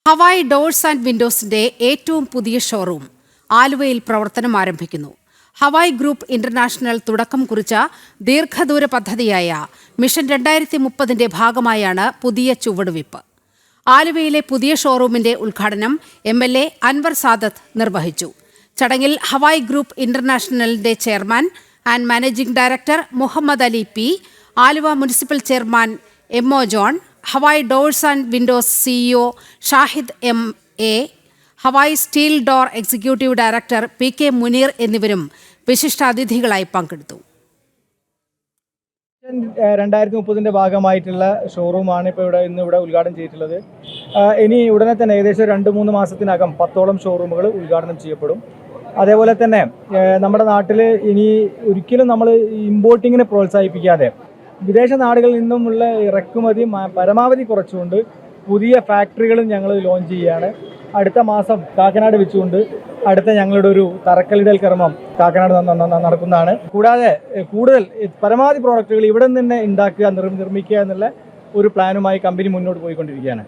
Hawaii doors and വിൻഡോസിന്റെ ഏറ്റവും പുതിയ showroom ആലുവയിൽ പ്രവർത്തനം ആരംഭിക്കുന്നു. ഹവായ് ഗ്രൂപ്പ് ഇന്റർനാഷണൽ തുടക്കം കുറിച്ച ദീർഘദൂര പദ്ധതിയായ മിഷൻ 2030ന്റെ ഭാഗമായാണ് പുതിയ ചുവടുവയ്പ്. ആലുവയിലെ പുതിയ ഷോറൂമിന്റെ ഉദ്ഘാടനം MLA അൻവർ സാദത്ത് നിർവഹിച്ചു. ചടങ്ങിൽ ഹവായ് ഗ്രൂപ്പ് ഇന്റർനാഷണലിന്റെ chairman and managing director Muhammad Ali P, Aluva municipal chairman MO John, Hawai doors and windows CEO Shahid MA, Hawai steel door executive director PK Munir എന്നിവരും വിശിഷ്ടാതിഥികളായി പങ്കെടുത്തു. 2030ന്റെ ഭാഗമായിട്ടുള്ള ഷോറൂമാണ് ഇന്നിവിടെ ഉദ്ഘാടനം ചെയ്തിട്ടുള്ളത്. ഇനി ഉടനെ തന്നെ ഏകദേശം 2-3 മാസത്തിനകം 10ഓളം ഷോറൂമുകൾ ഉദ്ഘാടനം ചെയ്യപ്പെടും. അതേപോലെ തന്നെ നമ്മുടെ നാട്ടിൽ ഇനി ഒരിക്കലും നമ്മൾ ഇമ്പോർട്ടിങ്ങിനെ പ്രോത്സാഹിപ്പിക്കാതെ വിദേശ നാടുകളിൽ നിന്നുമുള്ള ഇറക്കുമതി പരമാവധി കുറച്ചുകൊണ്ട് പുതിയ ഫാക്ടറികളും ഞങ്ങൾ ലോഞ്ച് ചെയ്യുകയാണ്. അടുത്ത മാസം കാക്കനാട് വെച്ചുകൊണ്ട് അടുത്ത ഞങ്ങളുടെ ഒരു തറക്കല്ലിടൽ കർമ്മം കാക്കനാട് നടക്കുന്നതാണ്. കൂടാതെ കൂടുതൽ പരമാവധി പ്രോഡക്റ്റുകൾ ഇവിടെ നിന്ന് തന്നെ ഉണ്ടാക്കുക, നിർമ്മിക്കുക എന്നുള്ള ഒരു പ്ലാനുമായി കമ്പനി മുന്നോട്ട് പോയിക്കൊണ്ടിരിക്കുകയാണ്.